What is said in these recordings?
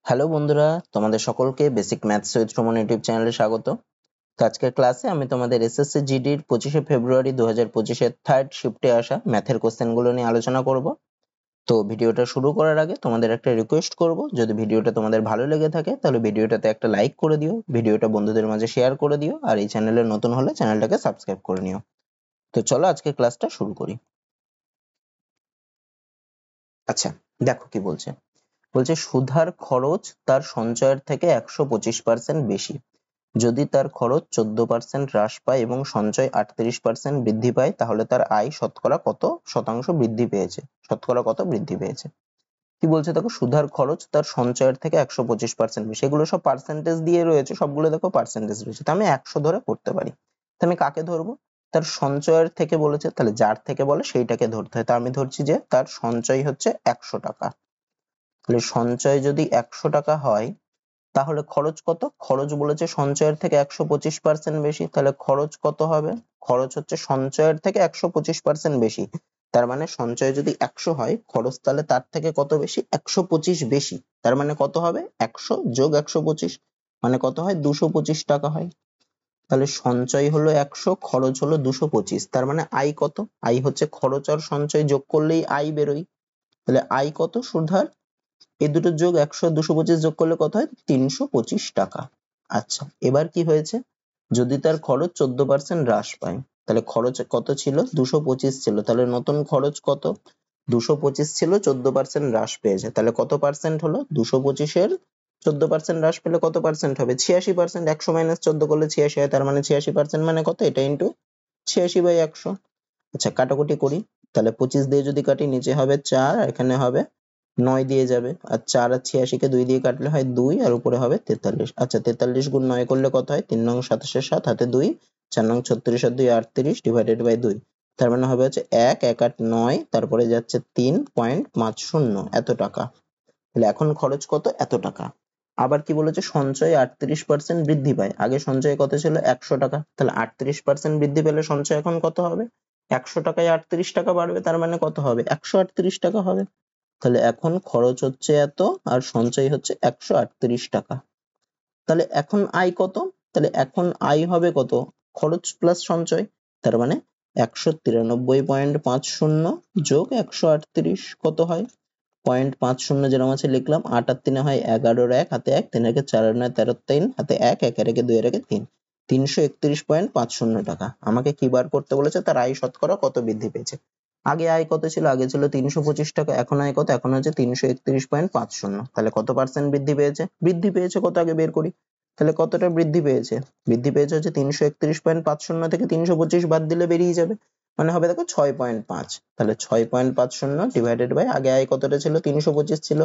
Hello বন্ধুরা, তোমাদের সকলকে basic maths with Suman YouTube চ্যানেলে স্বাগত। তো আজকের ক্লাসে আমি তোমাদের এসএসসি জিডির 25শে ফেব্রুয়ারি 2025-এর থার্ড শিফটে আসা ম্যাথের কোশ্চেনগুলো নিয়ে আলোচনা করব। তো ভিডিওটা শুরু করার আগে তোমাদের একটা রিকোয়েস্ট করব, যদি ভিডিওটা তোমাদের ভালো লেগে থাকে তাহলে ভিডিওটাতে একটা লাইক করে দিও, ভিডিওটা বন্ধুদের মাঝে শেয়ার করে দিও, আর এই চ্যানেলে নতুন হলে চ্যানেলটাকে সাবস্ক্রাইব করে নিও। তো চলো আজকে ক্লাসটা শুরু করি। আচ্ছা, দেখো কি বলছে। বলছে সুধার খরচ তার সঞ্চয়ের থেকে 125% বেশি। যদি তার খরচ 14% হ্রাস পায় এবং সঞ্চয় 38% বৃদ্ধি পায়, তাহলে তার আয় শতকরা কত শতাংশ বৃদ্ধি পেয়েছে? শতকরা কত বৃদ্ধি পেয়েছে? কি বলছে দেখো, সুধার খরচ তার সঞ্চয়ের থেকে 125% বেশি। এগুলো সব পার্সেন্টেজ দিয়ে রয়েছে, সবগুলো দেখো পার্সেন্টেজ রয়েছে। তো আমি 100 ধরে করতে পারি। তো আমি কাকে ধরবো? তার সঞ্চয়ের থেকে বলেছে, তাহলে যার থেকে বলে সেইটাকে ধরতে হয়। তা আমি ধরছি যে তার সঞ্চয় হচ্ছে 100 টাকা। তাহলে সঞ্চয় যদি 100 টাকা হয়, তাহলে খরচ কত? খরচ বলেছে সঞ্চয়ের থেকে 125% বেশি, তাহলে খরচ কত হবে? খরচ হচ্ছে সঞ্চয়ের থেকে 125% বেশি। তার মানে সঞ্চয় যদি 100 হয়, খরচ তাহলে তার থেকে কত বেশি? 125 বেশি। তার মানে কত হবে? 100 যোগ 125 মানে কত হয়? 225 টাকা হয়। তাহলে সঞ্চয় হলো 100, খরচ হলো 225। তার মানে আয় কত? আয় হচ্ছে খরচ আর সঞ্চয় যোগ করলেই আয় বেরোয়। তাহলে আয় কত সুধার? এই দুটো যোগ 100 225 যোগ করলে কত হয়? 325 টাকা। আচ্ছা, এবার কি হয়েছে? যদি তার খরচ 14% হ্রাস পায়, তাহলে খরচ কত ছিল? 225 ছিল, তাহলে নতুন খরচ কত? 225 ছিল, 14% হ্রাস পেয়েছে, তাহলে কত পার্সেন্ট হলো? 225-এর 14% হ্রাস পেলে কত পার্সেন্ট হবে? 86%। 100 - 14 করলে 86 হয়, তার মানে 86% মানে কত? এটা ইন্টু 86/100। আচ্ছা, কাটাকুটি করি। তাহলে 25 দিয়ে যদি কাটি, নিচে হবে 4 আর এখানে হবে 9 দিয়ে যাবে। আর 4 আর 86 কে 2 দিয়ে কাটলে হয় 2 আর উপরে হবে 43। আচ্ছা, 43 গুণ 9 করলে কত হয়? 3 নং 27 7 হাতে 2, 4 নং 36 আর 2 38 ডিভাইডেড বাই 2। তার মানে হবে হচ্ছে 1 1 8 9, তারপরে যাচ্ছে 3.50 এত টাকা। তাহলে এখন খরচ কত? এত টাকা। আবার কি বলেছে? সঞ্চয় 38% বৃদ্ধি পায়। আগে সঞ্চয় কত ছিল? 100 টাকা। তাহলে 38% বৃদ্ধি পেলে সঞ্চয় এখন কত হবে? 100 টাকায় 38 টাকা বাড়বে, তার মানে কত হবে? 138 টাকা হবে। তাহলে এখন খরচ হচ্ছে এত আর সঞ্চয় হচ্ছে 138 টাকা। তাহলে এখন আয় কত? তাহলে এখন আয় হবে কত? খরচ প্লাস সঞ্চয়। তার মানে 193.50 যোগ 138 কত হয়? 0.50 যেরকম আছে লিখলাম। 8 আর 3 হয় 11, 1 হাতে 1, 3 একে 4 9 13, 3 হাতে 1, 1 একে 2 একে 3, 331.50 টাকা। আমাকে কি বার করতে বলেছে? তার আয় শতকরা কত বৃদ্ধি পেয়েছে। আগে আয় কত ছিল? আগে ছিল 325 টাকা। এখন আয় কত? এখন হচ্ছে 331.50। তাহলে কত পার্সেন্ট বৃদ্ধি পেয়েছে? বৃদ্ধি পেয়েছে কত আগে বের করি। তাহলে কতটা বৃদ্ধি পেয়েছে? বৃদ্ধি পেয়েছে হচ্ছে 331.50 থেকে 325 বাদ দিলে বেরিয়ে যাবে, মানে হবে দেখো 6.5। তাহলে 6.50 ডিভাইডেড বাই, আগে আয় কতটা ছিল? 325 ছিল,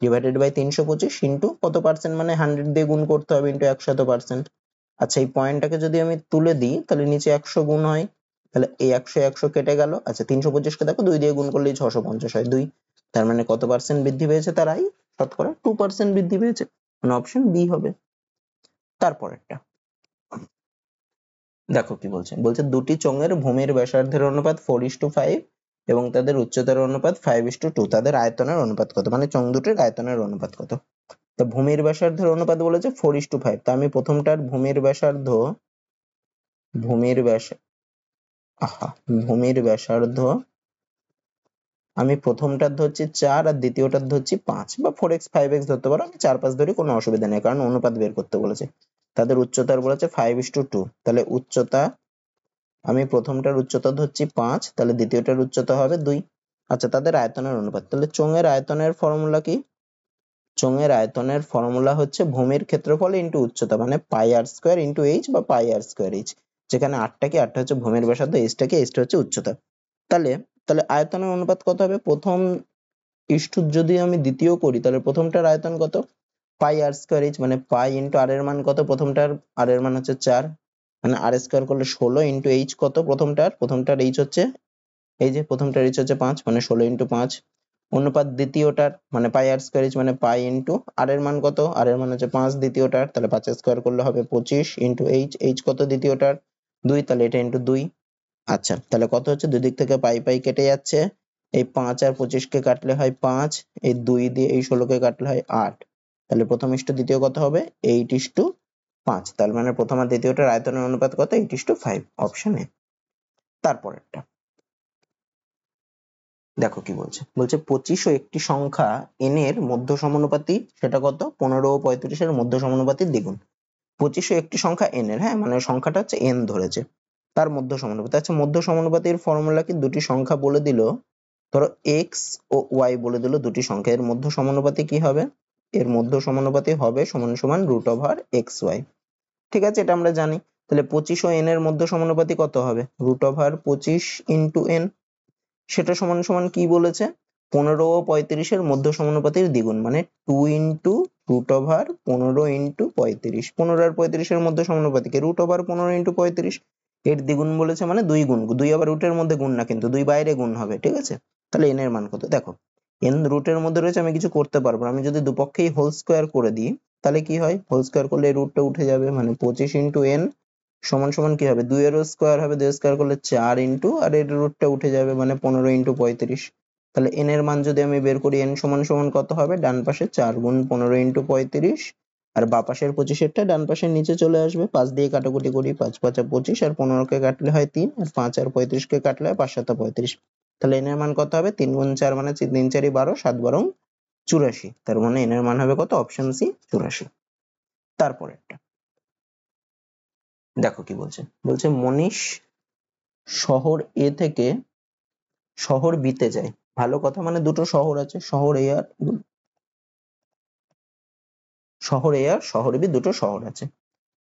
ডিভাইডেড বাই 325 ইন্টু কত পার্সেন্ট, মানে 100 দিয়ে গুণ করতে হবে ইন্টু 100%। আচ্ছা, এই পয়েন্টটাকে যদি আমি তুলে দিই তাহলে নিচে 100 গুণ হয়, তাহলে এই 100 100 কেটে গেল। আচ্ছা, 325 কে দেখো 2 দিয়ে গুণ করলেই 650 হয় 2। তার মানে কত পার্সেন্ট বৃদ্ধি পেয়েছে তার আয়? শতকরা 2% বৃদ্ধি পেয়েছে, মানে অপশন বি হবে। তারপরেরটা দেখো কি বলছে। বলছে দুটি চোঙের ভূমির ব্যাসার্ধের অনুপাত 4:5 এবং তাদের উচ্চতার অনুপাত 5:2। তাদের আয়তনের অনুপাত কত? মানে চোঙ দুটির আয়তনের অনুপাত কত? তো ভূমির ব্যাসার্ধের অনুপাত বলেছে 4:5। তা আমি প্রথমটার ভূমির ব্যাসার্ধ আমি প্রথমটার ধরছি 4 আর দ্বিতীয়টার ধরছি 5 বা 4x 5x ধরতে পারো। আমি 4 5 ধরি, কোনো অসুবিধা নেই, কারণ অনুপাত বের করতে বলেছে। তাদের উচ্চতার বলেছে 5:2। তাহলে উচ্চতা, আমি প্রথমটার উচ্চতা ধরছি 5, তাহলে দ্বিতীয়টার উচ্চতা হবে 2। আচ্ছা, তাদের আয়তনের অনুপাত। তাহলে চোঙের আয়তনের ফর্মুলা কি? চোঙের আয়তনের ফর্মুলা হচ্ছে ভূমির ক্ষেত্রফল ইন্টু উচ্চতা, মানে পাই আর স্কোয়ার ইন্টু এইচ বা পাই আর স্কোয়ার এইচ। যেখানে আটটা হচ্ছে ভূমির ব্যাসার্ধ, এইচটা হচ্ছে উচ্চতা। তাহলে তাহলে আয়তনের অনুপাত কত হবে? প্রথম ইস্টু যদি আমি দ্বিতীয় করি, তাহলে প্রথমটার আয়তন কত? পাই আর স্কোয়ার এইচ, মানে পাই ইন্টু আর এর মান কত? প্রথমটার আর এর মান হচ্ছে 4, মানে আর স্কোয়ার করলে 16 ইন্টু এইচ কত? প্রথমটার এইচ হচ্ছে, এই যে প্রথমটার এইচ হচ্ছে 5, মানে 16 ইন্টু 5 অনুপাত দ্বিতীয়টার, মানে পাই আর স্কোয়ার এইচ, মানে পাই ইন্টু আর এর মান কত? আর এর মান হচ্ছে 5 দ্বিতীয়টার, তাহলে 5 স্কোয়ার করলে হবে 25 ইন্টু এইচ, এইচ কত দ্বিতীয়টার? 2, তাহলে এটা ইন্টু 2। আচ্ছা, তাহলে কত হচ্ছে? দুই দিক থেকে পাই পাই কেটে যাচ্ছে। এই 5 আর 25 কে কাটলে হয় 5, এই 2 দিয়ে এই 16 কে কাটলে হয় 8। তাহলে প্রথম ইস্টু দ্বিতীয় কত হবে 8:5, তার মানে প্রথম আর দ্বিতীয়টার আয়তনের অনুপাত কত 8:5, অপশন এ। তারপরেরটা দেখো কি বলছে, বলছে 25 ও একটি সংখ্যা n এর মধ্য সমানুপাতি, সেটা কত 15 ও 35 এর মধ্য সমানুপাতির দ্বিগুণ। 25 ও একটি সংখ্যা n এর, হ্যাঁ মানে সংখ্যাটা হচ্ছে n ধরেছে, তার মধ্য সমানুপাতি। আচ্ছা মধ্য সমানুপাতির ফর্মুলা কি, দুটি সংখ্যা বলে দিল, ধরো x ও y বলে দিল দুটি সংখ্যা, এর মধ্য সমানুপাতি কি হবে, এর মধ্য সমানুপাতি হবে সমান সমান √xy। ঠিক আছে, এটা আমরা জানি। তাহলে 25 ও n এর মধ্য সমানুপাতি কত হবে, √25 ইন্টু n, সেটা সমান সমান কি বলেছে 15 ও 35 এর মধ্য সমানুপাতির দ্বিগুণ, মানে 2 ইন্টু √15 ইন্টু 35, 15 আর 35 এর মধ্যে সমানুপাতিকে √15 ইন্টু 35, এর দ্বিগুণ বলেছে মানে 2 গুণ, 2 আবার রুটের মধ্যে গুণ না, কিন্তু 2 বাইরে গুণ হবে। ঠিক আছে, তাহলে n এর মান কত, দেখো n রুটের মধ্যে রয়েছে, আমি কিছু করতে পারবো না, আমি যদি দুপক্ষেই হোল স্কোয়ার করে দিই তাহলে কি হয়, হোল স্কোয়ার করলে এই রুটটা উঠে যাবে, মানে 25 ইন্টু n সমান সমান কি হবে, 2 এরও স্কোয়ার হবে, 2 স্কোয়ার করলে 4 ইন্টু, আর এর রুটটা উঠে যাবে মানে 15 ইন্টু 35। তাহলে n এর মান যদি আমি বের করি, n সমান সমান কত হবে, ডান পাশে 4 গুণ 15 ইন্টু 35, আর বা পাশের 25 এরটা ডান পাশের নিচে চলে আসবে, 5 দিয়ে কাটাকুটি করি, 5 5 25, আর 15 কে কাটলে হয় 3, আর 5 আর 35 কে কাটলে হয় 5 7 35। তাহলে n এর মান কত হবে, 3 গুণ 4 মানে 3 4 12, 7 12 84, তার মানে n এর মান হবে কত, অপশন সি 84। তারপরে দেখো কি বলছে, বলছে মনীষ শহর এ থেকে শহর বি তে যায়। ভালো কথা, মানে দুটো শহর আছে, শহর এ আর শহর বি, দুটো শহর আছে।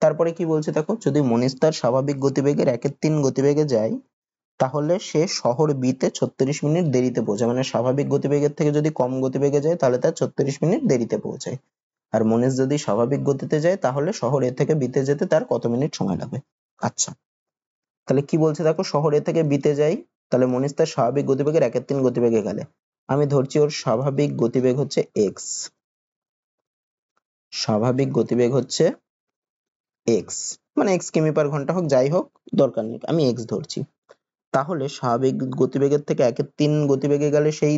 তারপরে কি বলছে দেখো, যদি মনীষ তার স্বাভাবিক গতিবেগের 1/3 গতিবেগে যায়, তাহলে সে শহর বি তে 36 মিনিট দেরিতে পৌঁছায়, মানে স্বাভাবিক গতিবেগের থেকে যদি কম গতিবেগে যায় তাহলে তার 36 মিনিট দেরিতে পৌঁছায়। আর মনীষ যদি স্বাভাবিক গতিতে যায় তাহলে শহর এ থেকে বি তে যেতে তার কত মিনিট সময় লাগবে। আচ্ছা, তাহলে কি বলছে দেখো, শহর এ থেকে বি তে যাই, তাহলে মনীষ তার স্বাভাবিক গতিবেগের 1/3 গতিবেগে গেলে, আমি ধরছি ওর স্বাভাবিক গতিবেগ হচ্ছে x, স্বাভাবিক গতিবেগ হচ্ছে x, মানে x কিমি পার ঘন্টা হোক যাই হোক দরকার নেই, আমি x ধরছি। তাহলে স্বাভাবিক গতিবেগের থেকে 1/3 গতিবেগে গেলে সেই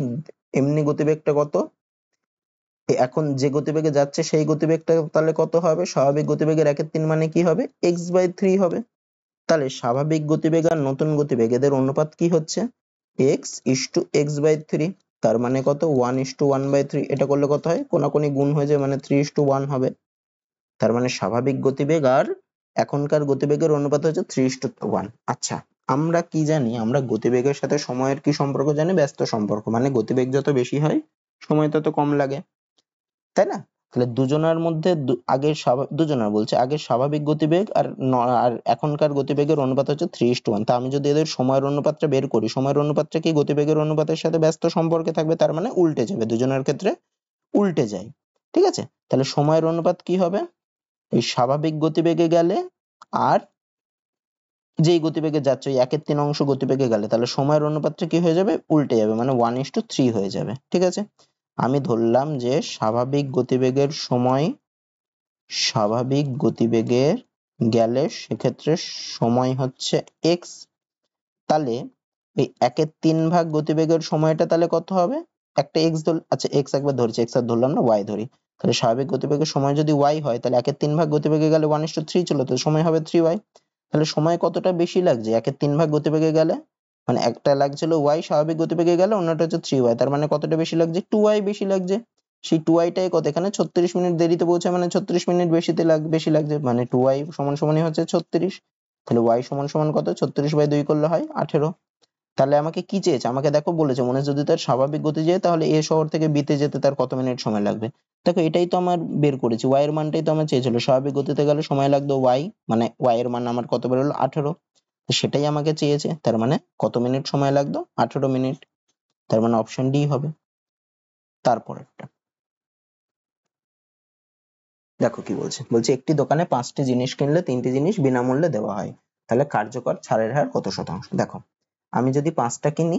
এমনি গতিবেগটা কত, এখন যে গতিবেগে যাচ্ছে সেই গতিবেগটা তাহলে কত হবে, স্বাভাবিক গতিবেগের 1/3 মানে কি হবে, x/3 হবে। তাহলে স্বাভাবিক গতিবেগ আর নতুন গতিবেগ এদের অনুপাত কি হচ্ছে, x/x/3, তার মানে কত 1/1/3, এটা করলে কত হয়, কোনাকুনি গুণ হয়ে যায়, মানে 3:1 হবে। তার মানে স্বাভাবিক গতিবেগ আর এখনকার গতিবেগের অনুপাত হচ্ছে 3:1। আচ্ছা, আমরা কি জানি, আমরা গতিবেগের সাথে সময়ের কি সম্পর্ক জানি, ব্যস্ত সম্পর্ক, মানে গতিবেগ যত বেশি হয় সময় তত কম লাগে, তাই না? তাহলে দুজনার মধ্যে দুজনার বলছে আগের স্বাভাবিক গতিবেগ আর এখনকার গতিবেগের অনুপাত হচ্ছে 3:1। তা আমি যদি এদের সময়ের অনুপাতটা বের করি, সময়ের অনুপাতটা কি গতিবেগের অনুপাতের সাথে ব্যস্ত সম্পর্কে থাকবে, তার মানে উল্টে যাবে, দুজনের ক্ষেত্রে উল্টে যায়। ঠিক আছে, তাহলে সময়ের অনুপাত কি হবে, এই স্বাভাবিক গতিবেগে গেলে আর যেই গতিবেগে যাচ্ছে ওই 1/3 অংশ গতিবেগে গেলে, তাহলে সময়ের অনুপাতটা কি হয়ে যাবে, উল্টে যাবে, মানে 1:3 হয়ে যাবে। ঠিক আছে, আমি ধরলাম যে স্বাভাবিক গতিবেগের গেলে সেক্ষেত্রে সময় হচ্ছে x, তাহলে এই 1/3 ভাগ গতিবেগের সময়টা তাহলে কত হবে, একটা x আচ্ছা x একবার ধরছি, x আর ধরলাম না, y ধরি। তাহলে স্বাভাবিক গতিবেগের সময় যদি y হয়, তাহলে 1/3 ভাগ গতিবেগে গেলে 1:3 ছিল, তো সময় হবে 3y। তাহলে সময় কতটা বেশি লাগছে 1/3 ভাগ গতিবেগে গেলে, মানে একটা লাগছিল y স্বাভাবিক গতিবেগে গেলে, অন্যটা হচ্ছে 3y, তার মানে কতটা বেশি লাগছে, 2y বেশি লাগছে। সেই 2y টাই কত, এখানে 36 মিনিট দেরিতে পৌঁছায়, মানে 36 মিনিট বেশি লাগছে, মানে 2y সমান সমানই হচ্ছে 36। তাহলে y সমান সমান কত, 36/2 করলে হয় 18। তাহলে আমাকে কি চেয়েছে, আমাকে দেখো বলেছে মনে যদি তার স্বাভাবিক গতি যায় তাহলে এ শহর থেকে বি তে যেতে তার কত মিনিট সময় লাগবে। দেখো এটাই তো আমার বের করেছি, y এর মানটাই তো আমার চেয়েছিল, স্বাভাবিক গতিতে গেলে সময় লাগতো y, মানে y এর মান আমার কত বেরোলো 18, তো সেটাই আমাকে চেয়েছে, তার মানে কত মিনিট সময় লাগতো, 18 মিনিট, তার মানে অপশন ডি হবে। তারপরেরটা দেখো কি বলছে, বলছে একটি দোকানে 5টি জিনিস কিনলে 3টি জিনিস বিনামূল্যে দেওয়া হয়, তাহলে কার্যকর ছাড়ের হার কত শতাংশ। দেখো আমি যদি 5টা কিনি,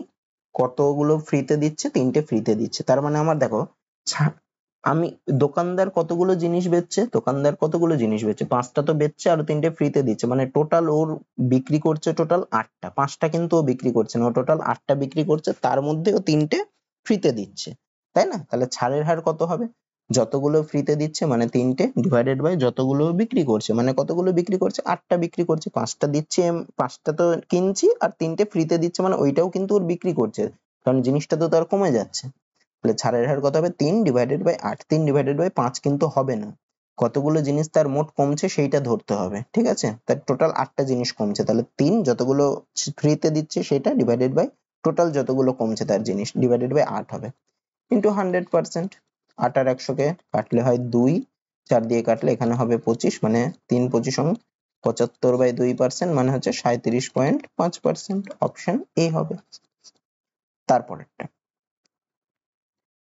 কতগুলো ফ্রিতে দিচ্ছে, 3টে ফ্রিতে দিচ্ছে, তার মানে আমার দেখো আমি দোকানদার কতগুলো জিনিস বেচছে, 5টা তো বেচছে আর 3টে ফ্রিতে দিচ্ছে, মানে টোটাল ওর বিক্রি করছে টোটাল 8টা, 5টা কিন্তু ও বিক্রি করছে না, ও টোটাল 8টা বিক্রি করছে, তার মধ্যে ও 3টে ফ্রিতে দিচ্ছে, তাই না? তাহলে ছাড়ের হার কত হবে, যতগুলো ফ্রিতে দিচ্ছে মানে 3টে ডিভাইডেড বাই যতগুলো বিক্রি করছে, মানে কতগুলো বিক্রি করছে, 8টা বিক্রি করছে, 5টা দিচ্ছে, 5টা তো কিনছি আর 3টে ফ্রিতে দিচ্ছে, মানে ওইটাও কিন্তু ওর বিক্রি করছে, কারণ জিনিসটা তো তার কমে যাচ্ছে। তাহলে ছাড়ের হার কত হবে? 3 ডিভাইডেড বাই 8। 3 ডিভাইডেড বাই 5 কিন্তু হবে না, কতগুলো জিনিস তার মোট কমছে সেইটা ধরতে হবে, ঠিক আছে? তার টোটাল 8টা জিনিস কমছে, তাহলে 3 যতগুলো ফ্রিতে দিচ্ছে সেটা ডিভাইডেড বাই টোটাল যতগুলো কমছে তার জিনিস ডিভাইডেড বাই 8 হবে, ইন্টু 100%। 8 আর 100 কে কাটলে হয় 2, 4 দিয়ে কাটলে এখানে হবে 25, মানে 3 25 75/2%, মানে হচ্ছে 37.5%। অপশন এ হবে। তারপরেরটা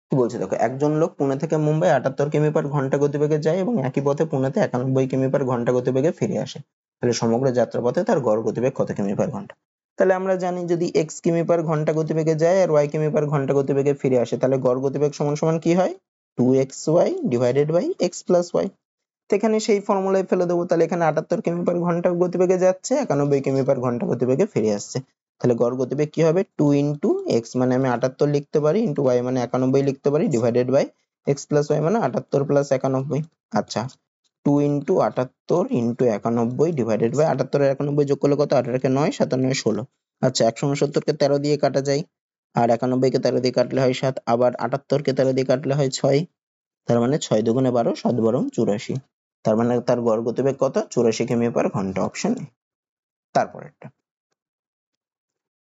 কি বলছে দেখো, একজন লোক পুনে থেকে মুম্বাই 78 কিমি পার ঘন্টা গতিবেগে যায় এবং একই পথে পুনেতে 91 কিমি পার ঘন্টা গতিবেগে ফিরে আসে, তাহলে সমগ্র যাত্রাপথে তার গড় গতিবেগ কত কিমি পার ঘন্টা? তাহলে আমরা জানি যদি x কিমি পার ঘন্টা গতিবেগে যায় আর y কিমি পার ঘন্টা গতিবেগে ফিরে আসে, তাহলে গড় গতিবেগ সমান সমান কি হয়? 2xy divided by x plus y। তো এখানে সেই ফর্মুলায় ফেলে দেবো, তাহলে এখানে 78 কিমি পার ঘন্টা গতিবেগে যাচ্ছে, 91 কিমি পার ঘন্টা গতিবেগে ফিরে আসছে, তাহলে গড় গতিবেগ কি হবে? 2 ইন্টু এক্স মানে আমি 78 লিখতে পারি, ইন্টু ওয়াই মানে 91 লিখতে পারি, divided by x plus y মানে 78 প্লাস 91। আচ্ছা, 2 ইন্টু 78 ইন্টু 91 ডিভাইডেড বাই 78 আর 91 যোগ করলে কত? 18 কে 9, 7 আর 9 16। আচ্ছা, 169 কে 13 দিয়ে কাটা যায়, আর 91 কে 13 দিয়ে কাটলে হয় 7, আবার 78 কে 13 দিয়ে কাটলে হয় 6, তার মানে 6 দুগুণে 12, 7 বরং 84, তার মানে তার গড় গতিবেগ কত? 84 কিমি পার ঘন্টা। Option A. তারপরেরটা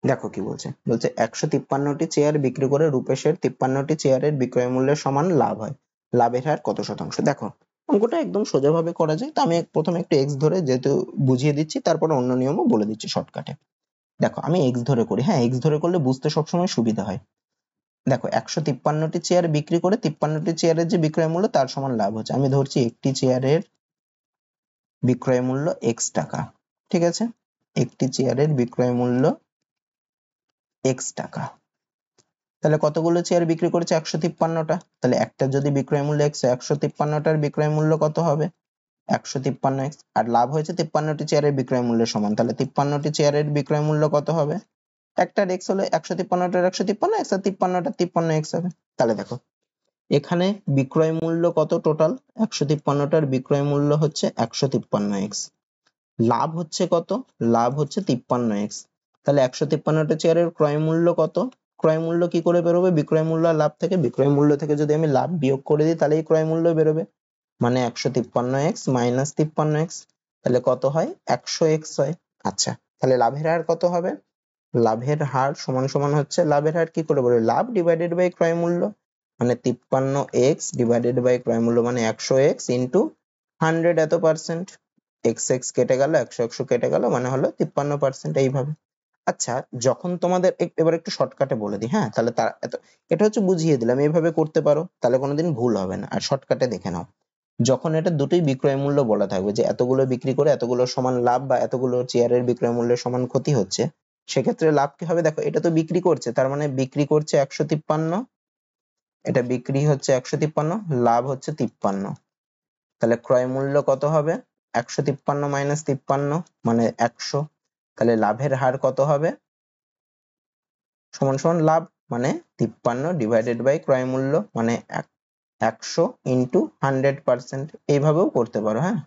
দেখো কি বলছে, বলছে 153টি চেয়ার বিক্রি করে রূপেশের 53টি চেয়ারের বিক্রয় মূল্যের সমান লাভ হয়, লাভের হার কত শতাংশ? দেখো অঙ্কটা একদম সোজাভাবে করা যায়, তো আমি প্রথমে একটু এক্স ধরে যেহেতু বুঝিয়ে দিচ্ছি, তারপর অন্য নিয়মও বলে দিচ্ছি শর্টকাটে। দেখো আমি এক্স ধরে করি, হ্যাঁ এক্স ধরে করলে বুঝতে সবসময় সুবিধা হয়। দেখো 153টি চেয়ার বিক্রি করে 53টি চেয়ারের যে বিক্রয় মূল্য তার সমান লাভ হচ্ছে, আমি ধরছি একটি চেয়ারের বিক্রয় মূল্য x টাকা, ঠিক আছে? একটি চেয়ারের বিক্রয় মূল্য x টাকা, তাহলে কতগুলো চেয়ার বিক্রি করেছে? 153টা, তাহলে একটা যদি বিক্রয় মূল্য x, 153টার বিক্রয় মূল্য কত হবে? 153x, আর লাভ হয়েছে 53টি চেয়ারের বিক্রয় মূল্যের সমান, তাহলে 53টি চেয়ারের বিক্রয় মূল্য কত হবে? একটার x হলে 153টার 153x আর 53টার 53x হবে। তাহলে দেখো এখানে বিক্রয় মূল্য কত টোটাল? 153টার বিক্রয় মূল্য হচ্ছে 153x, লাভ হচ্ছে কত? লাভ হচ্ছে 53x, তাহলে 153টা চেয়ারের ক্রয় মূল্য কত? ক্রয় মূল্য কি করে বেরোবে? বিক্রয় মূল্য আর লাভ থেকে, বিক্রয় মূল্য থেকে যদি আমি লাভ বিয়োগ করে দিই তাহলে এই ক্রয় মূল্য বেরোবে, মানে 153x মাইনাস 53x, তাহলে কত হয়? 100x হয়। আচ্ছা, তাহলে লাভের হার কত হবে? লাভের হার সমান সমান হচ্ছে, লাভের হার কি করে বলে? লাভ ডিভাইডেড বাই ক্রয় মূল্য, মানে 53x ডিভাইডেড বাই ক্রয় মূল্য মানে 100x ইন্টু 100 এত পার্সেন্ট, এক্স এক্স কেটে গেল, 100 কেটে গেল, মানে হলো 53%। এইভাবে। আচ্ছা, যখন তোমাদের এবার একটু শর্টকাটে বলে দিই, হ্যাঁ তাহলে তার এটা হচ্ছে বুঝিয়ে দিলাম, এইভাবে করতে পারো তাহলে কোনোদিন ভুল হবে না। আর শর্টকাটে দেখে নাও, যখন এটা দুটোই বিক্রয় মূল্য বলা থাকবে যে এতগুলো বিক্রি করে এতগুলো সমান লাভ বা এতগুলো চেয়ারের বিক্রয় মূল্যের সমান ক্ষতি হচ্ছে, সেক্ষেত্রে লাভ কি হবে? দেখো এটা তো বিক্রি করছে, তার মানে বিক্রি করছে 153, এটা বিক্রি হচ্ছে 153, লাভ হচ্ছে 53, তাহলে ক্রয় মূল্য কত হবে? 153 মাইনাস 53 মানে 100, তাহলে লাভের হার কত হবে? সমান সমান লাভ মানে 53 ডিভাইডেড বাই ক্রয় মূল্য মানে 100 ইন্টু 100%, এইভাবেও করতে পারো। হ্যাঁ,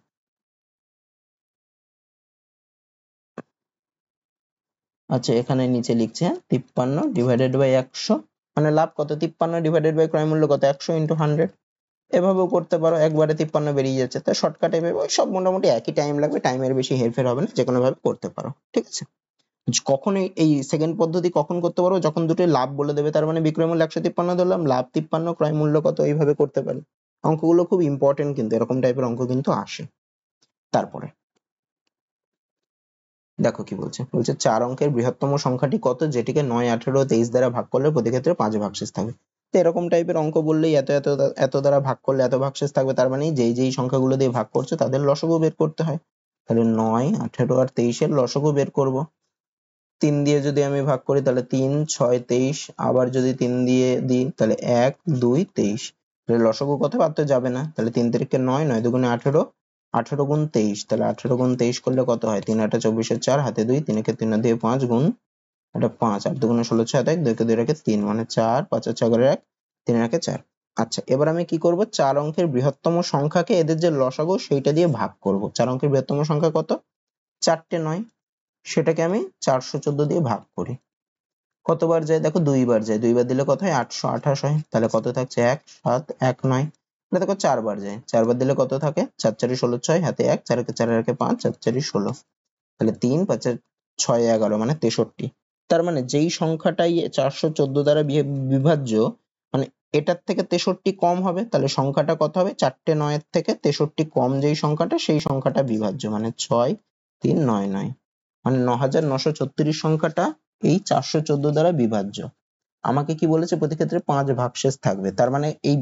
আচ্ছা এখানে নিচে লিখছে 53 ডিভাইডেড বাই 100, মানে লাভ কত? 53 ডিভাইডেড বাই ক্রয় মূল্য কত? 100 ইন্টু 100, এভাবেও করতে পারো, একবারে 53 বেরিয়ে যাচ্ছে, তাই শর্টকাটে ওই সব মোটামুটি একই টাইম লাগবে, টাইমের বেশি হেরফের হবে না, যে কোনো ভাবে করতে পারো, ঠিক আছে? কখন এই সেকেন্ড পদ্ধতি কখন করতে পারবো? যখন দুটোই লাভ বলে দেবে, তার মানে বিক্রয় মূল্য 153 ধরলাম, লাভ 53, ক্রয় মূল্য কত, এইভাবে করতে পারি। অঙ্কগুলো খুব ইম্পর্টেন্ট, কিন্তু এরকম টাইপের অঙ্ক কিন্তু আসে। তারপরে দেখো কি বলছে, বলছে 4 অঙ্কের বৃহত্তম সংখ্যাটি কত যেটিকে 9, 18 ও 23 দ্বারা ভাগ করলে প্রতি ক্ষেত্রে 5 ভাগশেষ থাকবে? তো এরকম টাইপের অঙ্ক বললেই এত এত এত দ্বারা ভাগ করলে এত ভাগশেষ থাকবে, তার মানে যেই যেই সংখ্যাগুলো দিয়ে ভাগ করছে তাদের লসগু বের করতে হয়। তাহলে 9, 18 আর 23 এর লসগু বের করব। 3 দিয়ে যদি আমি ভাগ করি তাহলে 3, 6, 23, আবার যদি 3 দিয়ে দিই তাহলে 1, 2, 23, তাহলে লসগু কত? বাদ তো যাবে না, তাহলে 3 তিরিকে 9, 9 দুগুণে 18, 18 গুণ 23, তাহলে 18 গুণ 23 করলে কত হয়? 3 8 24 4, হাতে 2, 3 একে 3 দিয়ে 5 গুণ, এটা 5, 8 দুগুণে 16, 6 1, 2 কে 2 রেখে 3, মানে 4, 5 আর 6 1, 3 একে 4। আচ্ছা, এবার আমি কি করব, 4 অঙ্কের বৃহত্তম সংখ্যাকে এদের যে লসাগু সেইটা দিয়ে ভাগ করব। 4 অঙ্কের বৃহত্তম সংখ্যা কত? 4টে 9, সেটাকে আমি 414 দিয়ে ভাগ করি। কতবার যায় দেখো, 2 বার যায়, 2 বার দিলে কত হয়? 828 হয়। তাহলে কত থাকছে? 1 7 1 9। এটা দেখো 4 বার যায়, 4 বার দিলে কত থাকে? 4 4 16, 6 হাতে 1, 4 4 5, 4 4 16, তাহলে 3 5 6 11 মানে 63। তার মানে যেই সংখ্যাটাই 414 দ্বারা বিভাজ্য, মানে এটার থেকে 63 কম হবে, তাহলে সংখ্যাটা কত হবে? 4টে 9 এর থেকে 63 কম যেই সংখ্যাটা, সেই সংখ্যাটা বিভাজ্য, মানে 6 3 9 9, মানে 9936 সংখ্যাটা এই 414 দ্বারা বিভাজ্য। আমাকে কি বলেছে? প্রতি ক্ষেত্রে 5 ভাগশেষ থাকবে, তার মানে এই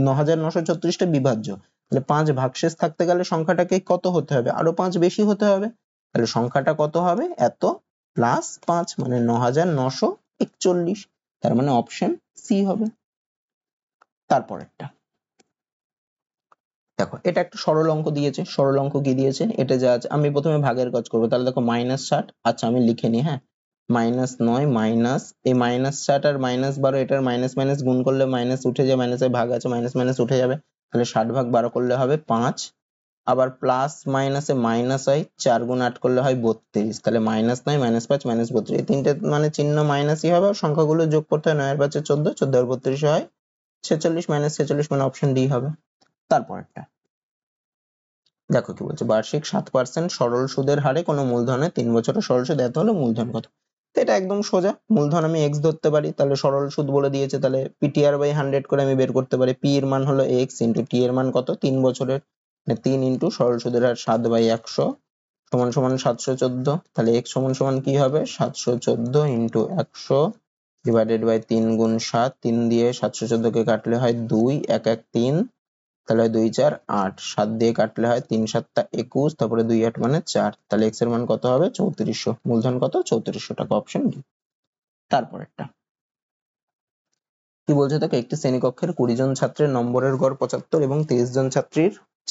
9936টা বিভাজ্য, তাহলে 5 ভাগশেষ থাকতে গেলে সংখ্যাটাকে কত হতে হবে? আরো 5 বেশি হতে হবে। তাহলে সংখ্যাটা কত হবে? এত প্লাস 5, মানে 9941। তার মানে অপশন সি হবে। তারপরেরটা দেখো, এটা একটা সরল অঙ্ক দিয়েছে। সরল অঙ্ক কি দিয়েছে? এটা যা আছে, আমি প্রথমে ভাগের কাজ করবো। তাহলে দেখো -60, আচ্ছা আমি লিখে নিই, হ্যাঁ, -9 মাইনাস এই -60 আর -12, এটার মাইনাস মাইনাস গুণ করলে মাইনাস উঠে যায়, মাইনাসে ভাগ আছে, মাইনাস মাইনাস উঠে যাবে, তাহলে 60 ভাগ 12 করলে হবে 5। আবার প্লাস মাইনাসে মাইনাস হয়, 4 গুণ 8 করলে হয় 32, তাহলে -9 -5 -32, এই তিনটে মানে চিহ্ন মাইনাসই হবে, আর সংখ্যাগুলো যোগ করতে হয়। 9 এর 5 14, 14 আর 32 হয় 46, -46, মানে অপশন ডি হবে। তারপরটা দেখো কি বলছে, বার্ষিক 7% সরল সুদের হারে কোনো মূলধনে 3 বছরের সরল সুদ এত হলে মূলধন কত? তো এটা একদম সোজা, মূলধন আমি x ধরতে পারি, তাহলে সরল সুদ বলে দিয়েছে, তাহলে পিটিআর বাই 100 করে আমি বের করতে পারি। পি এর মান হলো x ইন্টু টি এর মান কত? 3 বছরের, মানে 3 ইন্টু সরল সুদের হার 7/100 সমান সমান 714, তাহলে x সমান সমান কি হবে? 714 ইন্টু 100 ডিভাইডেড বাই 3 গুণ 7, 3 দিয়ে 714 কে কাটলে হয় 2, 1 1 3, তাহলে 2 4 8, 7 দিয়ে কাটলে হয় 3 7 21, তারপরে 2 8 মানে 4, তাহলে x এর মান কত হবে? 3400। মূলধন কত? 3400 টাকা, অপশন ডি। তারপরেরটা কি বলছে দেখো, একটি শ্রেণীকক্ষের 20 জন ছাত্রের নম্বরের গড় 75 এবং 30 জন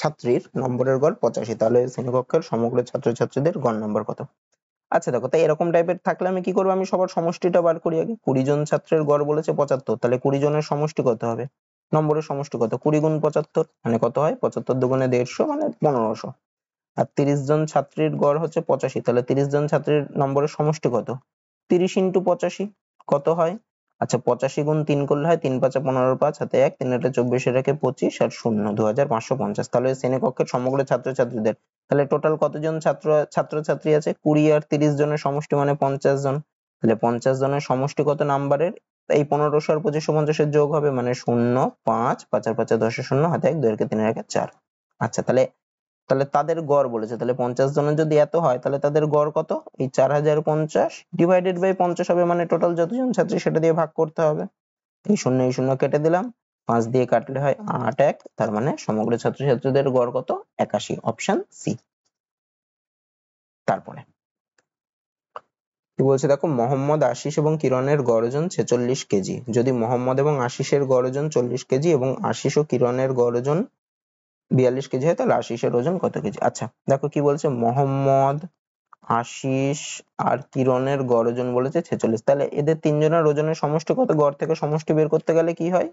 ছাত্রীর নম্বরের গড় 85, তাহলে শ্রেণীকক্ষের সমগ্র ছাত্রছাত্রীদের গড় নম্বর কত? আচ্ছা দেখো, তাই এরকম টাইপের থাকলে আমি কি করবো? আমি সবার সমষ্টিটা বার করি আগে। 20 জন ছাত্রের গড় বলেছে 75, তাহলে 20 জনের সমষ্টি কত হবে? নম্বরের সমষ্টি কত? 20 গুণ 75 মানে কত হয়? 75 দুগুণে 150 মানে 1500। আর 30 জন ছাত্রীর গড় হচ্ছে 85, তাহলে 30 জন ছাত্রীর নম্বরের সমষ্টি কত? 30 ইন্টু 85 কত হয়? আচ্ছা 85 গুণ 3 করলে হয় 3 5 15, 5 হাতে 1, 3 8 24, এর একে 25 আর 0 2550। তাহলে শ্রেণীকক্ষের সমগ্র ছাত্রছাত্রীদের, তাহলে টোটাল কতজন ছাত্রছাত্রী আছে? 20 আর 30 জনের সমষ্টি মানে 50 জন, তাহলে 50 জনের সমষ্টি কত নাম্বারের? এই 1500 আর 2550 এর যোগ হবে, মানে 0 5 5 আর 5 10 0 হাতে 1, 2 এর একে 3 এর একে 4। আচ্ছা তাহলে তাহলে তাদের গড় বলেছে, তাহলে 50 জনের যদি এত হয়, তাহলে তাদের গড় কত? এই 4050 ডিভাইডেড বাই 50 হবে, মানে টোটাল যতজন ছাত্রী সেটা দিয়ে ভাগ করতে হবে। এই শূন্য কেটে দিলাম, 5 দিয়ে কাটলে হয় 8 1, তার মানে সমগ্র ছাত্রছাত্রীদের গড় কত? 81, অপশন সি। তারপরে কি বলছে দেখো, মোহাম্মদ, আশিস এবং কিরণের গড় ওজন 46 কেজি। যদি মোহাম্মদ এবং আশিসের গড় ওজন 40 কেজি এবং আশিস ও কিরণের গড় ওজন 42 কেজি হয়, তাহলে আশিসের ওজন কত কেজি? আচ্ছা দেখো কি বলছে, মোহাম্মদ, আশিস আর কিরণের গড় ওজন বলেছে 46, তাহলে এদের তিনজনের ওজনের সমষ্টি কত? গড় থেকে সমষ্টি বের করতে গেলে কি হয়?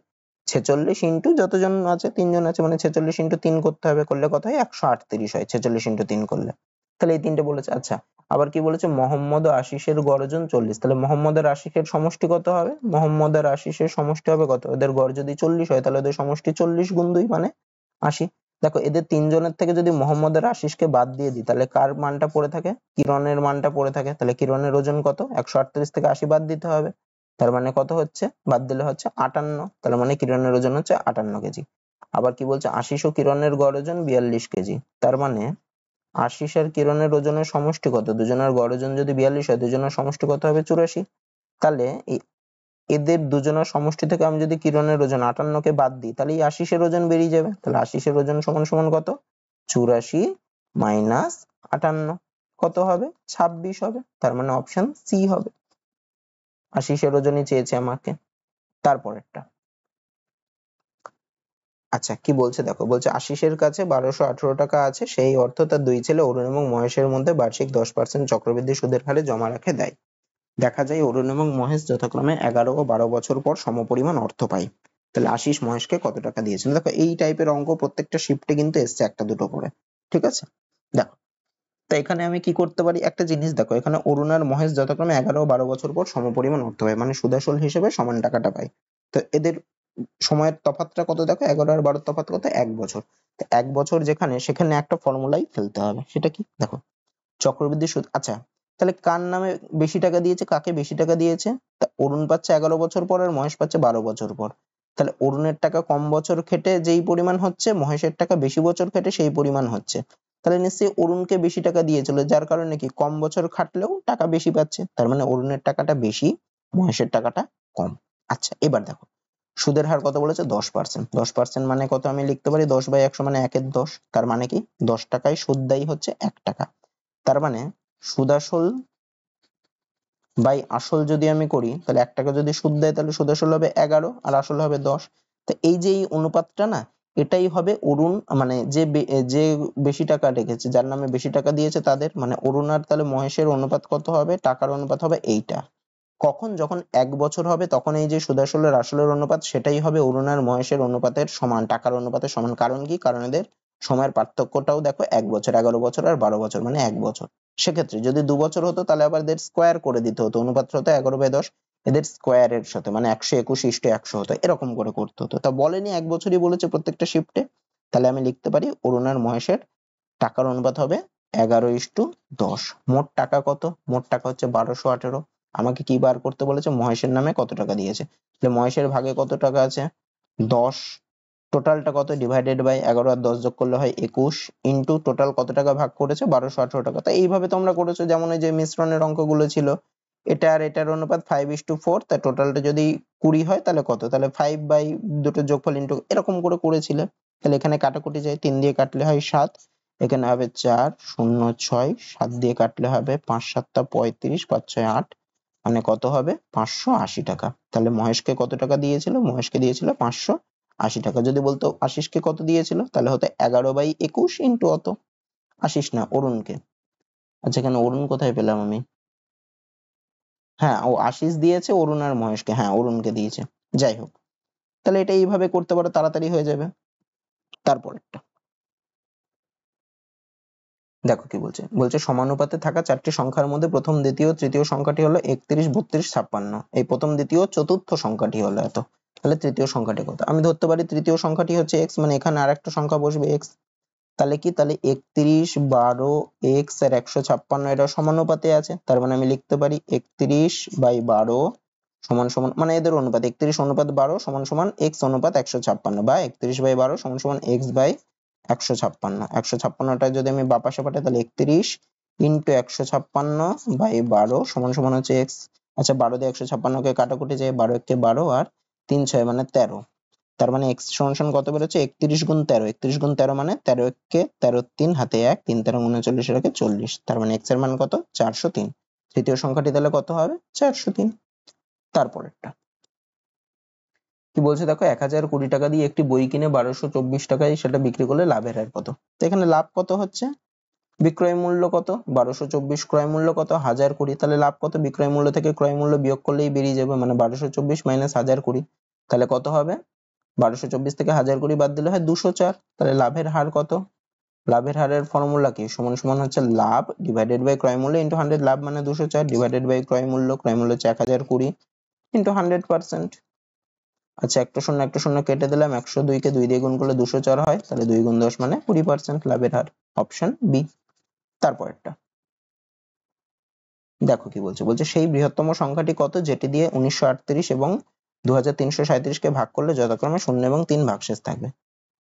46 ইন্টু যতজন আছে, 3 জন আছে, মানে 46 ইন্টু 3 করতে হবে, করলে কত হয়? 138 হয় 46 ইন্টু 3 করলে। তাহলে এই তিনটে বলেছে। আচ্ছা আবার কি বলেছে, মোহাম্মদ ও আশিসের গড় ওজন 40, তাহলে মোহাম্মদ আর আশিসের সমষ্টি কত হবে? মোহাম্মদ আর আশিসের সমষ্টি হবে কত? এদের গড় যদি 40 হয়, তাহলে ওদের সমষ্টি 40 গুণ 2 মানে 80। দেখো এদের তিনজনের থেকে যদি মোহাম্মদ আর আশিসকে বাদ দিয়ে দিই, তাহলে কার মানটা পড়ে থাকে? কিরণের মানটা পড়ে থাকে। তাহলে কিরণের ওজন কত? 138 থেকে 80 বাদ দিতে হবে, তার মানে কত হচ্ছে? বাদ দিলে হচ্ছে 58, তাহলে মানে কিরণের ওজন হচ্ছে 58 কেজি। আবার কি বলছে, আশিস ও কিরণের গড় ওজন 42 কেজি, তার মানে আশিস আর কিরণের ওজনের সমষ্টি কত? দুজনের গড় ওজন যদি 42 হয়, দুজনের সমষ্টি কত হবে? 84। তাহলে এই এদের দুজনের সমষ্টি থেকে আমি যদি কিরণের ওজন 58 কে বাদ দিই, তাহলে এই আশিসের ওজন বেরিয়ে যাবে। তাহলে আশিসের ওজন সমান সমান কত? 84 মাইনাস 58 কত হবে? 26 হবে, তার মানে অপশন সি হবে। আশিসের ওজনই চেয়েছে আমাকে। তারপরেরটা আচ্ছা কি বলছে দেখো, বলছে আশিসের কাছে 1218 টাকা আছে, সেই অর্থ তার দুই ছেলে অরুণ এবং মহেশের মধ্যে বার্ষিক 10% চক্রবৃদ্ধি সুদের হারে জমা রাখে দেয়। দেখা যায় অরুণ এবং মহেশ যথাক্রমে 11 ও 12 বছর পর সমপরিমাণ অর্থ পায়। তাহলে আশিস মহেশকে কত টাকা দিয়েছেন। দেখো এই টাইপের অঙ্ক প্রত্যেকটা শিফটে কিন্তু এসছে একটা দুটো করে, ঠিক আছে। দেখো তো এখানে আমি কি করতে পারি, একটা জিনিস দেখো, এখানে অরুণ আর মহেশ যথাক্রমে 11 ও 12 বছর পর সমপরিমাণ অর্থ পায়, মানে সুদাসল হিসেবে সমান টাকাটা পায়। তো এদের সময়ের তফাৎটা কত দেখো, 11 আর 12 তফাৎ কত, 1 বছর। তো 1 বছর যেখানে, সেখানে একটা ফর্মুলাই ফেলতে হবে, সেটা কি দেখো, চক্রবৃদ্ধি সুদ। আচ্ছা, তাহলে কার নামে বেশি টাকা দিয়েছে, কাকে বেশি টাকা দিয়েছে, তা অরুণ পাচ্ছে 11 বছর পর আর মহেশ পাচ্ছে 12 বছর পর। তাহলে অরুণের টাকা কম বছর খেটে যেই পরিমাণ হচ্ছে, মহেশের টাকা বেশি বছর খেটে সেই পরিমাণ হচ্ছে। তাহলে নিশ্চয়ই অরুণকে বেশি টাকা দিয়েছিল, যার কারণে কি কম বছর খাটলেও টাকা বেশি পাচ্ছে, তার মানে অরুণের টাকাটা বেশি, মহেশের টাকাটা কম। আচ্ছা এবার দেখো, সুদের হার কত বলেছে, 10%। 10% মানে কত, আমি লিখতে পারি 10/100 মানে 1/10। তার মানে কি 10 টাকায় সুদ দেয় হচ্ছে 1 টাকা। তার মানে সুদাসল বাই আসল যদি আমি করি, তাহলে 1 টাকা যদি সুদ দেয়, তাহলে সুদাসল হবে 11 আর আসল হবে 10। তো এই যে এই অনুপাতটা না, এটাই হবে অরুণ, মানে যে বেশি টাকা রেখেছে, যার নামে বেশি টাকা দিয়েছে তাদের, মানে অরুণ আর তাহলে মহেশের অনুপাত কত হবে, টাকার অনুপাত হবে এইটা। কখন, যখন 1 বছর হবে, তখন এই যে সুদাসলের আসলের অনুপাত সেটাই হবে অরুণ আর মহেশের অনুপাতের সমান, টাকার অনুপাতের সমান। কারণ কি, কারণ এদের সময়ের পার্থক্যটাও দেখো 1 বছর, 11 বছর আর 12 বছর মানে 1 বছর। সেক্ষেত্রে যদি 2 বছর হতো, তাহলে আবার এদের স্কোয়ার করে দিতে হতো, অনুপাতটা হতো 11/10, এদের স্কোয়ারের সাথে মানে 121:100 হতো, এরকম করে করতে হতো। তা বলেনি, 1 বছরই বলেছে প্রত্যেকটা শিফটে। তাহলে আমি লিখতে পারি অরুণ আর মহেশের টাকার অনুপাত হবে 11:10। মোট টাকা কত, মোট টাকা হচ্ছে 1218। আমাকে কি বার করতে বলেছে, মহেশের নামে কত টাকা দিয়েছে, তাহলে মহেশের ভাগে কত টাকা আছে, 10, টোটালটা কত, ডিভাইডেড বাই 11 আর 10 যোগ করলে হয় 21, ইন্টু টোটাল কত টাকা ভাগ করেছে, 1218 টাকা। তাই এইভাবে তোমরা করেছো, যেমন এই যে মিশ্রণের অঙ্কগুলো ছিল, এটা আর এটার অনুপাত 5:4, তা টোটালটা যদি 20 হয় তাহলে কত, তাহলে 5 বাই দুটো যোগফল ইন্টু, এরকম করে করেছিলে। তাহলে এখানে কাটাকুটি যায়, 3 দিয়ে কাটলে হয় 7, এখানে হবে 4, 0, 6, 7 দিয়ে কাটলে হবে 5 7 35, 5 6 8, মানে কত হবে 580 টাকা। তাহলে মহেশকে কত টাকা দিয়েছিল, মহেশকে দিয়েছিল 580 টাকা। যদি বলতো আশিসকে কত দিয়েছিল, তাহলে হতো 11/21 ইন্টু অত, আশিস না অরুণকে। আচ্ছা এখানে অরুণ কোথায় পেলাম আমি, হ্যাঁ ও আশিস দিয়েছে অরুণ আর মহেশকে, হ্যাঁ অরুণকে দিয়েছে। যাই হোক, তাহলে এটা এইভাবে করতে পারো, তাড়াতাড়ি হয়ে যাবে। তারপরেরটা দেখো কি বলছে, বলছে সমানুপাতে থাকা 4টি সংখ্যার মধ্যে প্রথম, দ্বিতীয়, তৃতীয় সংখ্যাটি হলো 31, 32, 56। এই প্রথম, দ্বিতীয়, চতুর্থ সংখ্যাটি হলো এত। তাহলে তৃতীয় সংখ্যাটি কত, আমি ধরতে পারি তৃতীয় সংখ্যাটি হচ্ছে x, মানে এখানে আরেকটা সংখ্যা বসবে x। তাহলে কি, তাহলে 31, 12, x আর 156 এটা সমানুপাতে আছে। তার মানে আমি লিখতে পারি 31/12 সমান সমান, মানে এদের অনুপাত 31 অনুপাত 12 সমান সমান x অনুপাত 156, বা 31/12 সমান সমান x বাই 156। 156টা যদি আমি বাঁ পাশে পাঠাই, তাহলে 31 ইন্টু 156/12 সমান সমান হচ্ছে x। আচ্ছা 12 দিয়ে 156কে কাটাকুটি যায়, 12 একে 12 আর 3 6 মানে 13। তার মানে x সমান সমান কত বেরোচ্ছে, 31 গুণ 13, 31 গুণ 13 মানে 13 একে 13, 3 হাতে 1, 3 13 39 এর একে 40। তার মানে x এর মান কত, 403। তৃতীয় সংখ্যাটি তাহলে কত হবে, 403। তারপরেরটা কি বলছে দেখো, 1020 টাকা দিয়ে একটি বই কিনে 1224 টাকায় সেটা বিক্রি করলে লাভের হার কত। তো এখানে লাভ কত হচ্ছে, বিক্রয় মূল্য কত 1224, ক্রয় মূল্য কত 1020, তাহলে লাভ কত, বিক্রয় মূল্য থেকে ক্রয় মূল্য বিয়োগ করলেই বেরিয়ে যাবে, মানে 1224 মাইনাস 1020, তাহলে কত হবে, 1224 থেকে 1020 বাদ দিলে হয় 204। তাহলে লাভের হার কত, লাভের হারের ফর্মুলা কি, সমান সমান হচ্ছে লাভ ডিভাইডেড বাই ক্রয় মূল্য ইন্টু 100, লাভ মানে 204 ডিভাইডেড বাই ক্রয় মূল্য হচ্ছে 1020 ইন্টু 100%। আচ্ছা একটা শূন্য একটা শূন্য কেটে দিলাম, 102 কে 2 দিয়ে গুণ করলে 204 হয়, তাহলে 2 গুণ 10 মানে 20% লাভের হার, অপশন বি। তারপরেরটা দেখো কি বলছে, বলছে সেই বৃহত্তম সংখ্যাটি কত যেটি দিয়ে 1938 এবং 2337 কে ভাগ করলে যথাক্রমে 0 এবং 3 ভাগশেষ থাকবে।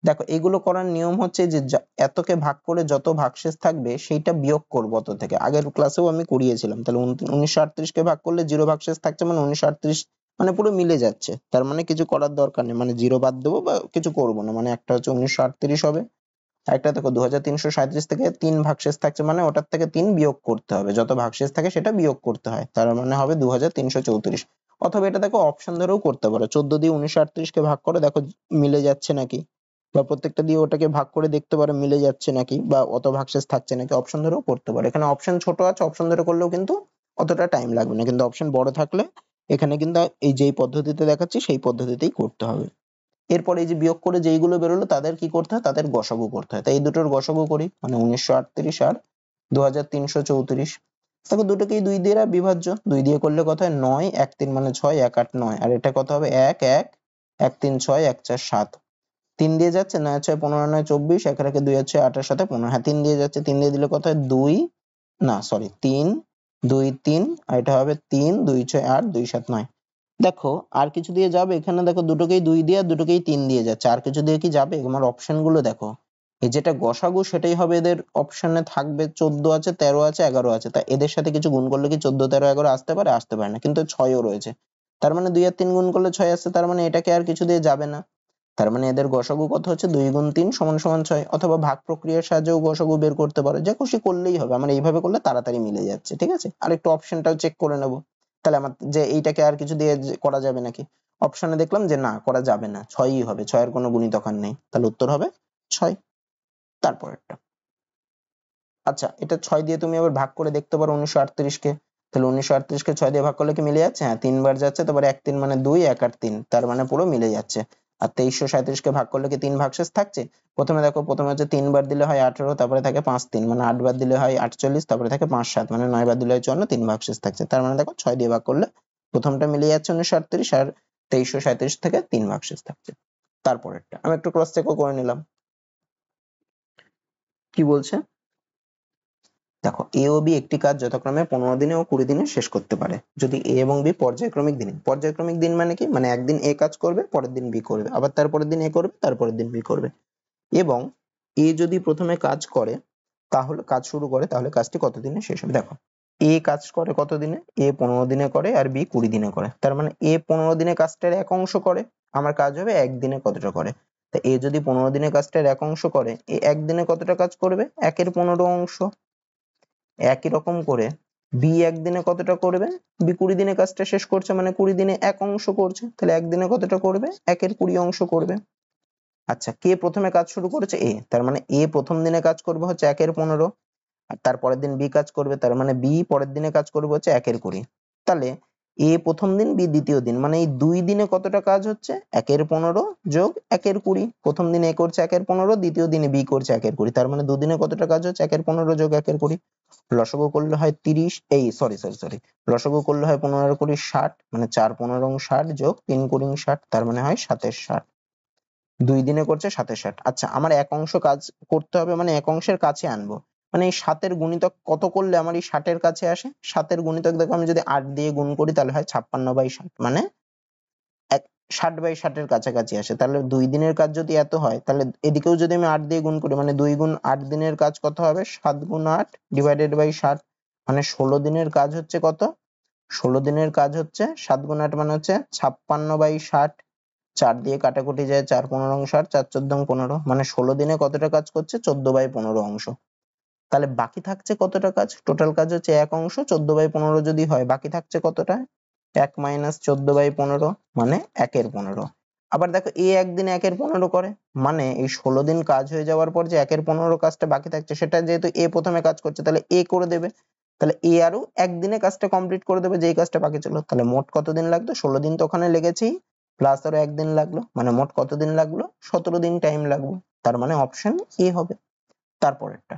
দেখো এগুলো করার নিয়ম হচ্ছে যে এতকে ভাগ করে যত ভাগশেষ থাকবে সেইটা বিয়োগ করবো অত থেকে, আগের ক্লাসেও আমি করিয়েছিলাম। তাহলে 1938 কে ভাগ করলে 0 ভাগশেষ থাকছে, মানে 1938 মানে পুরো মিলে যাচ্ছে, তার মানে কিছু করার দরকার নেই, মানে 0 বাদ দেবো বা কিছু করবো না, মানে একটা হচ্ছে 1938 হবে, একটা দেখো 2337 থেকে 3 ভাগশেষ থাকছে, মানে ওটার থেকে 3 বিয়োগ করতে হবে, যত ভাগশেষ থাকে সেটা বিয়োগ করতে হয়, তার মানে হবে 2334। অথবা এটা দেখো অপশন ধরেও করতে পারো, 14 দিয়ে 1938 কে ভাগ করে দেখো মিলে যাচ্ছে নাকি, বা প্রত্যেকটা দিয়ে ওটাকে ভাগ করে দেখতে পারো মিলে যাচ্ছে নাকি, বা অত ভাগশেষ থাকছে নাকি, অপশন ধরেও করতে পারো। এখানে অপশন ছোট আছে, অপশন ধরে করলেও কিন্তু অতটা টাইম লাগবে না, কিন্তু অপশন বড় থাকলে এখানে কিন্তু এই যেই পদ্ধতিতে দেখাচ্ছি সেই পদ্ধতিতেই করতে হবে। এরপরে এই যে বিয়োগ করে যেইগুলো বেরোলো তাদের কি করতে হয়, তাদের গসাগু করতে হয়। তাই এই দুটোর গসাগু করি, মানে 1938 আর 2334। দেখো দুটোকেই 2 দিয়ে বিভাজ্য, 2 দিয়ে করলে কত হয় 9, 1 3 মানে 6, 1 8 9, আর এটা কত হবে 1 1 1 3 6, 1 4 7। 3 দিয়ে যাচ্ছে, 9 6 15 9 24, 1 রেখে 2 আছে 8 এর সাথে 15, হ্যাঁ 3 দিয়ে যাচ্ছে, 3 দিয়ে দিলে কত হয় 2, না সরি 3 2 3, আর এটা হবে 3 2 6 8 2 7 9। দেখো আর কিছু দিয়ে যাবে এখানে, দেখো দুটোকেই 2 দিয়ে আর দুটোকেই 3 দিয়ে যাচ্ছে, আর কিছু দিয়ে কি যাবে? আমার অপশন গুলো দেখো, এই যেটা গসাগু সেটাই হবে এদের অপশনে থাকবে, 14 আছে 13 আছে 11 আছে, তা এদের সাথে কিছু গুণ করলে কি 14 13 11 আসতে পারে? আসতে পারে না, কিন্তু 6ও রয়েছে, তার মানে 2 আর 3 গুণ করলে 6 আসছে, তার মানে এটাকে আর কিছু দিয়ে যাবে না। তার মানে এদের গসাগু কত হচ্ছে 2 গুণ 3 সমান সমান 6, অথবা ভাগ প্রক্রিয়ার সাহায্যেও গসাগু বের করতে পারো, যে খুশি করলেই হবে, আমার এইভাবে করলে তাড়াতাড়ি মিলে যাচ্ছে। ঠিক আছে, আর একটু অপশনটাও চেক করে নেব, তাহলে আমার যে এইটাকে আর কিছু দিয়ে করা যাবে নাকি। অপশনে দেখলাম যে না, করা যাবে না, 6ই হবে, 6 এর কোনো গুণিতক আর নেই, তাহলে উত্তর হবে 6। তারপরেরটা, আচ্ছা এটা 6 দিয়ে তুমি আবার ভাগ করে দেখতে পারো 1938 কে, তাহলে 1938 কে 6 দিয়ে ভাগ করলে কি মিলে যাচ্ছে? হ্যাঁ 3 বার যাচ্ছে, তারপরে 1 3 মানে 2, 1 8 3, তার মানে পুরো মিলে যাচ্ছে। আর 2337 কে ভাগ করলে কি 3 ভাগশেষ থাকছে? প্রথমে দেখো, প্রথমে হচ্ছে 3 বার দিলে হয় 18, তারপরে থাকে 5 3 মানে 8 বার দিলে হয় 48, তারপরে থাকে 5 7 মানে 9 বার দিলে হয় 54, 3 ভাগশেষ থাকছে, তার মানে দেখো 6 দিয়ে ভাগ করলে প্রথমটা মিলে যাচ্ছে 1938, আর 2337 থেকে 3 ভাগশেষ থাকছে। তারপরেরটা আমি একটু ক্রস চেকও করে নিলাম, কি বলছে দেখো, এ ও বি একটি কাজ যথাক্রমে 15 দিনে ও 20 দিনে শেষ করতে পারে যদি এ এবং বি পর্যায়ক্রমিক দিনে, পর্যায়ক্রমিক দিন মানে কি, মানে একদিন এ কাজ করবে, পরের দিন বি করবে, আবার তারপরের দিন এ করবে, তারপরের দিন বি করবে, এবং এ যদি প্রথমে কাজ করে, তাহলে কাজ শুরু করে, তাহলে কাজটি কত দিনে শেষ হবে। দেখো এ কাজ করে কত দিনে, এ 15 দিনে করে আর বি 20 দিনে করে, তার মানে এ 15 দিনে কাজটার এক অংশ করে, আমার কাজ হবে একদিনে কতটা করে। তা এ যদি 15 দিনে কাজটার এক অংশ করে, এ একদিনে কতটা কাজ করবে, 1 এর 15 অংশ। একই রকম করে বি একদিনে কতটা করবে, বি 20 দিনে কাজটা শেষ করছে, মানে 20 দিনে এক অংশ করছে, তাহলে একদিনে কতটা করবে, 1 এর 20 অংশ করবে। আচ্ছা কে প্রথমে কাজ শুরু করেছে, এ, তার মানে এ প্রথম দিনে কাজ করবে হচ্ছে 1 এর 15, আর তারপরের দিন বি কাজ করবে, তার মানে বি পরের দিনে কাজ করবে হচ্ছে 1 এর 20। তাহলে এ প্রথম দিন বি দ্বিতীয় দিন, মানে এই 2 দিনে কতটা কাজ হচ্ছে, 1 এর 15 যোগ 1 এর 20, প্রথম দিনে এ করছে 1 এর 15, দ্বিতীয় দিনে বি করছে 1 এর 20, তার মানে দুদিনে কতটা কাজ হচ্ছে, 1 এর 15 যোগ 1 এর 20। লসাগু করলে হয় 30, এই সরি লসাগু করলে হয় 15 আর 20 60, মানে 4 15 60 যোগ 3 20 60, তার মানে হয় 27 60। 2 দিনে করছে 27 60। আচ্ছা আমার এক অংশ কাজ করতে হবে, মানে এক অংশের কাছে আনবো, মানে এই 7 এর গুণিতক কত করলে আমার এই 60 এর কাছে আসে, 7 এর গুণিতক দেখো আমি যদি 8 দিয়ে গুণ করি তাহলে হয় 56/60, মানে 60/60 এর কাছাকাছি আসে। তাহলে 2 দিনের কাজ যদি এত হয়, তাহলে এদিকেও যদি আমি 8 দিয়ে গুণ করি, মানে 2 গুণ 8 দিনের কাজ কত হবে, 7 গুণ 8 ডিভাইডেড বাই 60, মানে 16 দিনের কাজ হচ্ছে কত, 16 দিনের কাজ হচ্ছে 7 গুণ 8 মানে হচ্ছে 56/60, 4 দিয়ে কাটাকুটি যায়, 4 15 60, 4 14 15, মানে 16 দিনে কতটা কাজ করছে, 14/15 অংশ। তাহলে বাকি থাকছে কতটা কাজ, টোটাল কাজ হচ্ছে এক অংশ, 14/15 যদি হয় বাকি থাকছে কতটা, 1 মাইনাস 14/15, মানে 1 এর 15। আবার দেখো এ একদিন 1 এর 15 করে, মানে এই 16 দিন কাজ হয়ে যাওয়ার পর যে 1 এর 15 কাজটা বাকি থাকছে, সেটা যেহেতু এ প্রথমে কাজ করছে, তাহলে এ করে দেবে, তাহলে এ আরো একদিনে কাজটা কমপ্লিট করে দেবে যেই কাজটা বাকি ছিল। তাহলে মোট কতদিন লাগতো, 16 দিন তো ওখানে লেগেছেই, প্লাস আরো একদিন লাগলো, মানে মোট কতদিন লাগলো, 17 দিন টাইম লাগবে, তার মানে অপশন এ হবে। তারপরেরটা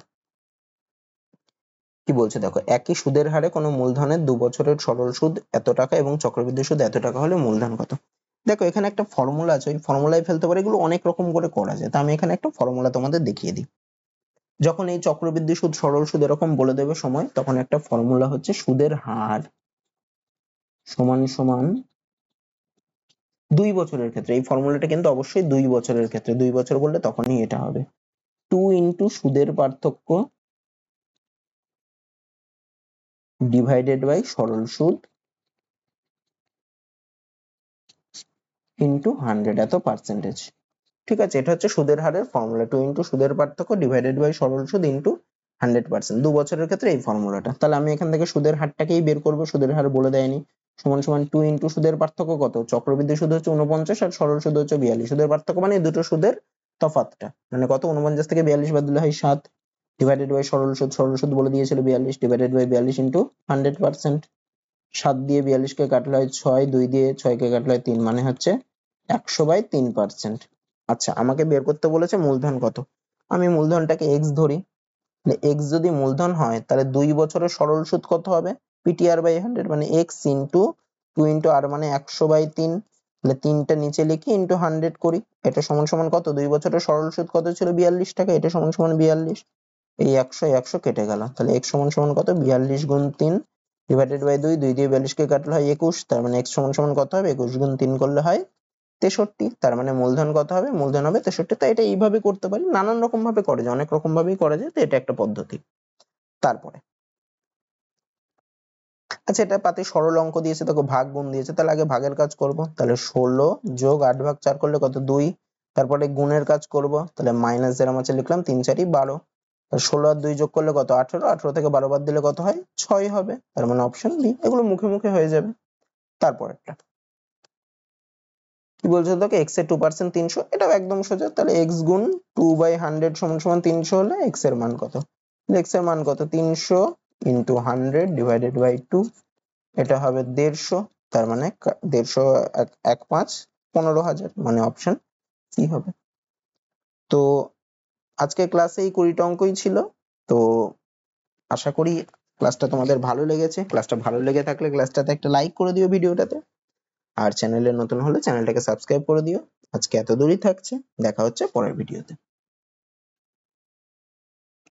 কি বলছে দেখো, একই সুদের হারে কোনো মূলধনের 2 বছরের সরল সুদ এত টাকা এবং চক্রবৃদ্ধি সুদ এত টাকা হলে মূলধন কত। দেখো এখানে একটা ফর্মুলা আছে, ওই ফর্মুলায় ফেলতে পারে, এগুলো অনেক রকম করে করা যায়, তা আমি এখানে একটা ফর্মুলা তোমাদের দেখিয়ে দিই। যখন এই চক্রবৃদ্ধি সুদ সরল সুদ এরকম বলে দেবে সময়, তখন একটা ফর্মুলা হচ্ছে সুদের হার সমান সমান 2 বছরের ক্ষেত্রে, এই ফর্মুলাটা কিন্তু অবশ্যই 2 বছরের ক্ষেত্রে, 2 বছর বললে তখনই এটা হবে 2 ইন্টু সুদের পার্থক্য ডিভাইডেড বাই সরল সুদ ইন্টু 100 এত পার্সেন্টেজ। ঠিক আছে, এটা হচ্ছে সুদের হারের ফর্মুলা, 2 ইন্টু সুদের পার্থক্য ডিভাইডেড বাই সরল সুদ ইন্টু 100%, 2 বছরের ক্ষেত্রে এই ফর্মুলাটা। তাহলে আমি এখান থেকে সুদের হারটাকেই বের করব, সুদের হার বলে দেয়নি, সমান সমান 2 ইন্টু সুদের পার্থক্য কত, চক্রবৃদ্ধি সুদ হচ্ছে 49 আর সরল সুদ হচ্ছে 42, সুদের পার্থক্য মানে দুটো সুদের তফাৎটা, মানে কত, 49 থেকে 42 বাদ দিলে হয় 7, ডিভাইডেড বাই সরল সুদ বলে দিয়েছিল 42, ডিভাইডেড বাই 42 ইন্টু 100%, 7 দিয়ে 42 কে কাটলে হয় 6, 2 দিয়ে 6 কে কাটলে হয় 3, মানে হচ্ছে 100/3%। আচ্ছা, আমাকে বের করতে বলেছে মূলধন কত। আমি মূলধনটাকে x ধরি। x যদি মূলধন হয় তাহলে 2 বছরের সরল সুদ কত হবে? PTR/100 মানে x ইনটু 2 ইনটু r মানে 100/3। তাহলে 3টা নিচে লিখি ইনটু 100 করি। এটা সমান সমান কত? 2 বছরের সরল সুদ কত ছিল? 42 টাকা। এটা সমান সমান 42। এই 100 কেটে গেল। তাহলে x সমান সমান কত? 42 গুণ 3 ডিভাইডেড বাই 2। 2 দিয়ে 42 কে কাটলে হয় 21। তার মানে x সমান সমান কত হবে? 21 গুণ 3 করলে হয় 63। তার মানে মূলধন কত হবে? মূলধন হবে 63। তাই এটা এইভাবে করতে পারি, নানান রকম ভাবে করা যায়, অনেক রকম ভাবেই করা যায়, তো এটা একটা পদ্ধতি। তারপরে আচ্ছা, এটা পাতে সরল অঙ্ক দিয়েছে, দেখো ভাগ গুণ দিয়েছে, তাহলে আগে ভাগের কাজ করব। তাহলে 16 যোগ 8/4 করলে কত? 2। তারপরে গুণের কাজ করব, তাহলে মাইনাস যেরকম আছে লিখলাম 3 4 12। 16 আর 2 যোগ করলে কত? 18। 18 থেকে 12 বাদ দিলে কত হয়? 6 হবে। তার মানে অপশন বি। এগুলো মুখে মুখে হয়ে যাবে। তারপরেরটা কি বলছে দেখো, x এর 2% 300। এটাও একদম সোজা। তাহলে x গুণ 2/100 সমান সমান 300 হলে x এর মান কত? x এর মান কত? 300 ইনটু 100 ডিভাইডেড বাই 2। এটা হবে 150। তার মানে 150 এক 5 15,000, মানে অপশন সি হবে। তো আজকে ক্লাসে এই 20টা অঙ্কই ছিল। তো আশা করি ক্লাসটা তোমাদের ভালো লেগেছে। ক্লাসটা ভালো লেগে থাকলে ক্লাসটাতে একটা লাইক করে দিও ভিডিওটাতে, আর চ্যানেলে নতুন হলে চ্যানেলটাকে সাবস্ক্রাইব করে দিও। আজকে এত দূরই থাকছে, দেখা হচ্ছে পরের ভিডিওতে।